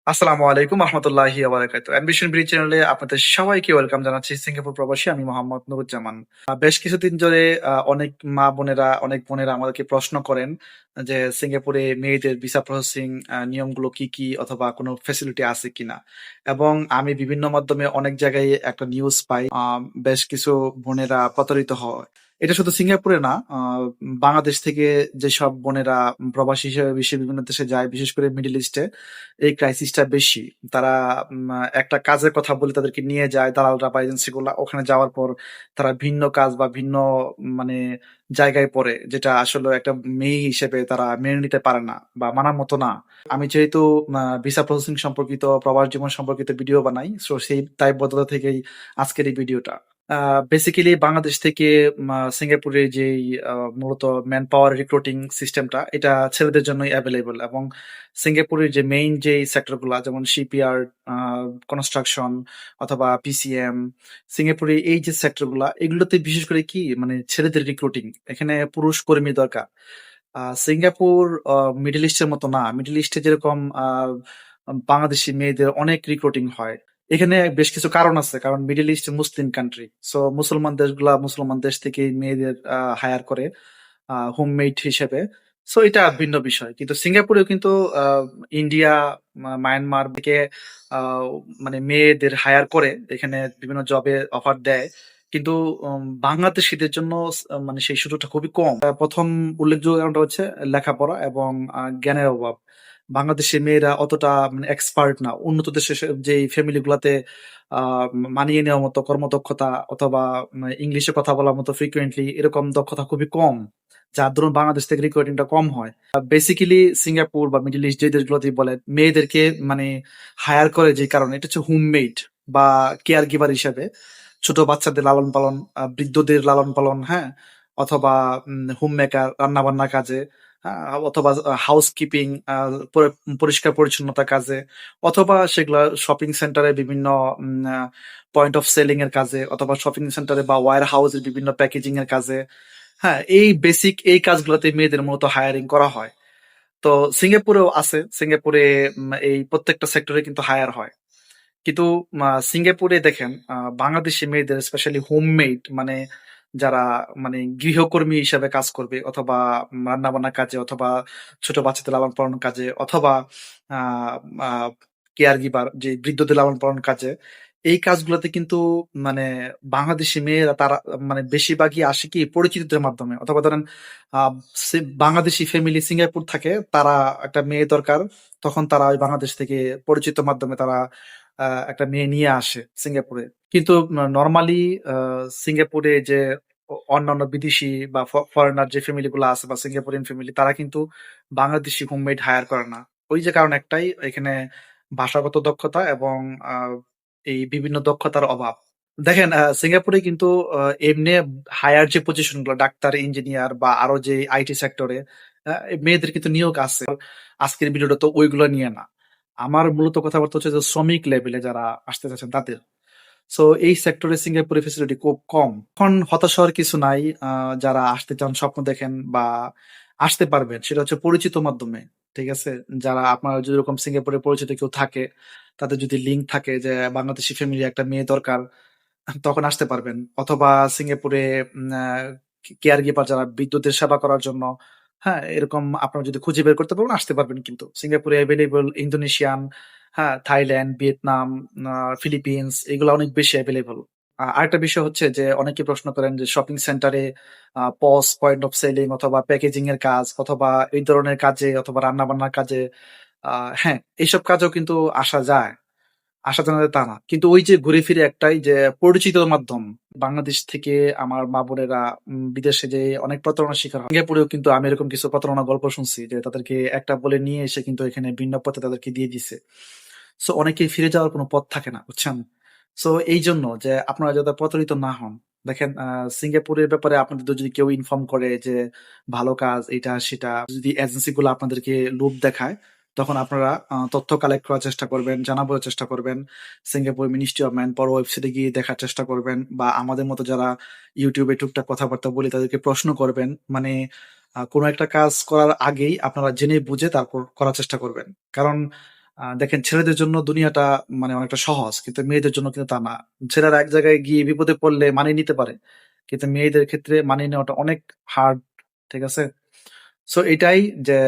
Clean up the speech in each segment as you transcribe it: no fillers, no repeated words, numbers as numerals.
আসসালামু আলাইকুম রহমতুল্লাহি ওয়া বারাকাতুহু। অ্যাম্বিশন ব্রিজ চ্যানেলে আপনাদের সবাইকে ওয়েলকাম জানাচ্ছি। সিঙ্গাপুর প্রবাসী আমি মোহাম্মদ নুরুজ্জামান। বেশ কিছুদিন ধরে অনেক মা-বোনেরা, অনেক বোনেরা আমাদেরকে প্রশ্ন করেন যে সিঙ্গাপুরে মেয়েদের ভিসা প্রসেসিং নিয়মগুলো কি, কি অথবা কোনো ফ্যাসিলিটি আছে কিনা? এবং আমি বিভিন্ন মাধ্যমে অনেক জায়গায় একটা নিউজ পাই বেশ কিছু বোনেরা প্রতারিত হয়। এটা শুধু সিঙ্গাপুরে না, বাংলাদেশ থেকে যেসব বোনেরা প্রবাসী হিসেবে বিশ্বের বিভিন্ন দেশে যায়, বিশেষ করে মিডল ইস্টে এই ক্রাইসিসটা বেশি। তারা একটা কাজের কথা বলে তাদেরকে নিয়ে যায় দালালরা বা এজেন্সি গুলা। ওখানে যাওয়ার পর তারা ভিন্ন কাজ বা ভিন্ন মানে জায়গায় পড়ে, যেটা আসলে একটা মেয়ে হিসেবে তারা মেনে নিতে পারে না বা মানার মতো না। আমি যেহেতু ভিসা প্রসেসিং সম্পর্কিত, প্রবাস জীবন সম্পর্কিত ভিডিও বানাই, সো সেই দায়বদ্ধতা থেকেই আজকের এই ভিডিওটা। বেসিক্যালি বাংলাদেশ থেকে সিঙ্গাপুরের যেই মূলত ম্যান পাওয়ার রিক্রুটিং সিস্টেমটা, এটা ছেলেদের জন্যই অ্যাভেলেবল। এবং সিঙ্গাপুরের যে মেইন যে সেক্টরগুলা, যেমন শিপইয়ার্ড, কনস্ট্রাকশন অথবা পিসিএম, সিঙ্গাপুরে এই যে সেক্টরগুলা, এগুলোতে বিশেষ করে কি মানে ছেলেদের রিক্রুটিং, এখানে পুরুষ কর্মী দরকার। সিঙ্গাপুর মিডল ইস্টের মতো না। মিডল ইস্টে যেরকম বাংলাদেশি মেয়েদের অনেক রিক্রুটিং হয়, এখানে বেশ কিছু কারণ আছে। কারণ মিডল ইস্ট মুসলিম কান্ট্রি, সো মুসলমান দেশগুলা মুসলমান দেশ থেকে মেয়েদের হায়ার করে হোমমেড হিসেবে। সো এটা ভিন্ন বিষয়। কিন্তু সিঙ্গাপুরেও কিন্তু আহ, ইন্ডিয়া, মায়ানমার থেকে আহ, মানে মেয়েদের হায়ার করে এখানে বিভিন্ন জবে অফার দেয়। কিন্তু বাংলাদেশিদের জন্য মানে সেই সুযোগটা খুবই কম। প্রথম উল্লেখযোগ্য কারণটা হচ্ছে লেখাপড়া এবং জ্ঞানের অভাব। বাংলাদেশের মেয়েরা অতটা মানে এক্সপার্ট না উন্নত দেশের যে ফ্যামিলি গুলাতে মানিয়ে নেওয়ার মতো কর্মদক্ষতা অথবা ইংলিশে কথা বলার মতো ফ্রিকুয়েন্টলি এরকম দক্ষতা খুবই কম, যার দরুন বাংলাদেশ থেকে রিক্রুটিংটা কম হয়। বেসিক্যালি সিঙ্গাপুর বা মিডল ইস্ট যে দেশগুলোতে বলে মেয়েদেরকে মানে হায়ার করে যে কারণে, এটা হচ্ছে হোমমেড বা কেয়ার গিভার হিসেবে। ছোট বাচ্চাদের লালন পালন, বৃদ্ধদের লালন পালন, হ্যাঁ, অথবা হোম মেকার, রান্না বান্না কাজে, অথবা হাউস কিপিং, পরিষ্কার পরিচ্ছন্নতা কাজে, অথবা সেগুলা শপিং সেন্টারে বিভিন্ন পয়েন্ট অফ সেলিং এর কাজে, অথবা শপিং সেন্টারে বা ওয়্যার হাউসের বিভিন্ন প্যাকেজিং এর কাজে। হ্যাঁ, এই বেসিক এই কাজগুলোতে মেয়েদের মূলত হায়ারিং করা হয়। তো সিঙ্গাপুরেও আছে। সিঙ্গাপুরে এই প্রত্যেকটা সেক্টরে কিন্তু হায়ার হয়। কিন্তু সিঙ্গাপুরে দেখেন বাংলাদেশি মেয়েদের স্পেশালি হোমমেড মানে যারা মানে গৃহকর্মী হিসেবে কাজ করবে, অথবা রান্না বান্না কাজে, অথবা ছোট বাচ্চাদের লালন পালন কাজে, অথবা কেয়ার গিভার যে বৃদ্ধদের লালন পালন কাজে, এই কাজগুলোতে কিন্তু মানে বাংলাদেশি মেয়েরা তারা মানে বেশিরভাগই আসে কি পরিচিতদের মাধ্যমে। অথবা ধরেন বাংলাদেশি ফ্যামিলি সিঙ্গাপুর থাকে, তারা একটা মেয়ে দরকার, তখন তারা ওই বাংলাদেশ থেকে পরিচিত মাধ্যমে তারা একটা মেয়ে নিয়ে আসে সিঙ্গাপুরে। কিন্তু নরমালি সিঙ্গাপুরে যে অন্যান্য বিদেশি বা ফরেনার যে ফ্যামিলি গুলো আছে বা সিঙ্গাপুরিয়ান ফ্যামিলি, তারা কিন্তু বাংলাদেশি হোমমেড হায়ার করে না। ওই যে কারণ একটাই, এখানে ভাষাগত দক্ষতা এবং আহ, এই বিভিন্ন দক্ষতার অভাব। দেখেন সিঙ্গাপুরে কিন্তু এমনি হায়ার যে পজিশন গুলো, ডাক্তার, ইঞ্জিনিয়ার বা আরো যে আইটি সেক্টরে মেয়েদের কিন্তু নিয়োগ আছে। আজকের ভিডিওটা তো ওইগুলো নিয়ে না। আমার মূলত কথাবার্তা হচ্ছে যে শ্রমিক লেভেলে যারা আসতে চাচ্ছেন তাদের। সো এই সেক্টরে সিঙ্গাপুরে ফেসিলিটি খুব কম। এখন হতাশ হওয়ার কিছু নাই। যারা আসতে চান, স্বপ্ন দেখেন বা আসতে পারবেন, সেটা হচ্ছে পরিচিত মাধ্যমে। ঠিক আছে, যারা আপনার যদি এরকম সিঙ্গাপুরে পরিচিত কেউ থাকে, তাদের যদি লিঙ্ক থাকে যে বাংলাদেশি ফ্যামিলি একটা মেয়ে দরকার, তখন আসতে পারবেন। অথবা সিঙ্গাপুরে কেয়ার গিভার যারা বিদ্যুতের সেবা করার জন্য, হ্যাঁ, এরকম আপনারা যদি খুঁজে বের করতে পারবেন আসতে পারবেন। কিন্তু সিঙ্গাপুরে অ্যাভেলেবল ইন্দোনেশিয়ান, হ্যাঁ, থাইল্যান্ড, ভিয়েতনাম, ফিলিপিন্স, এগুলো অনেক বেশি অ্যাভেলেবল। আরেকটা বিষয় হচ্ছে যে অনেকে প্রশ্ন করেন যে শপিং সেন্টারে পস, পয়েন্ট অফ সেলিং অথবা প্যাকেজিং এর কাজ, অথবা এই ধরনের কাজে, অথবা রান্না বান্নার কাজে, হ্যাঁ, এইসব কাজেও কিন্তু আসা যায়। আসা জানা যায় তা না। কিন্তু ওই যে ঘুরে ফিরে একটাই যে পরিচিত মাধ্যম। বাংলাদেশ থেকে আমার মা বোনেরা বিদেশে যে অনেক প্রতারণার শিকার হয়। সিঙ্গাপুরেও কিন্তু আমি এরকম কিছু প্রতারণা গল্প শুনছি যে তাদেরকে একটা বলে নিয়ে এসে কিন্তু এখানে ভিন্ন পথে তাদেরকে দিয়ে দিছে। সো অনেকেই ফিরে যাওয়ার কোনো পথ থাকে না, বুঝছেন? সো এই জন্য যে আপনারা যাতে প্রতারিত না হন, দেখেন সিঙ্গাপুরের ব্যাপারে আপনাদের যদি কেউ ইনফর্ম করে যে ভালো কাজ এটা সেটা, যদি এজেন্সি গুলো আপনাদেরকে লোভ দেখায়, তখন আপনারা তথ্য কালেক্ট করার চেষ্টা করবেন, জানাবার চেষ্টা করবেন। Singapore ministry of man power ওয়েবসাইটে গিয়ে দেখার চেষ্টা করবেন, বা আমাদের মতো যারা ইউটিউবে টুকটাক কথাবার্তা বলি তাদেরকে প্রশ্ন করবেন। মানে কোনো একটা কাজ করার আগেই আপনারা জেনে বুঝে তারপর করার চেষ্টা করবেন। কারণ দেখেন ছেলেদের জন্য দুনিয়াটা মানে অনেকটা সহজ। কিন্তু মেয়েদের জন্য কিন্তু তা না। ছেলেরা এক জায়গায় গিয়ে বিপদে পড়লে মানিয়ে নিতে পারে। কিন্তু মেয়েদের ক্ষেত্রে মানিয়ে নেওয়াটা অনেক হার্ড। ঠিক আছে? সো এটাই যে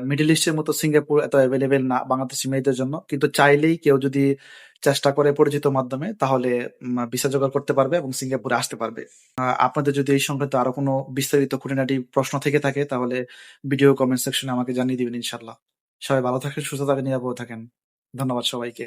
মিডল ইস্টের মতো সিঙ্গাপুর এত এভেইলেবল না বাংলাদেশি মেয়েদের জন্য। কিন্তু চাইলেই কেউ যদি চেষ্টা করে পরিচিত মাধ্যমে তাহলে ভিসা জোগাড় করতে পারবে এবং সিঙ্গাপুরে আসতে পারবে। আপনাদের যদি এই সংক্রান্ত আরো কোনো বিস্তারিত খুঁটিনাটি প্রশ্ন থেকে থাকে তাহলে ভিডিও কমেন্ট সেকশনে আমাকে জানিয়ে দিবেন ইনশাআল্লাহ। সবাই ভালো থাকেন, সুস্থ থাকেন, নিরাপদে থাকেন। ধন্যবাদ সবাইকে।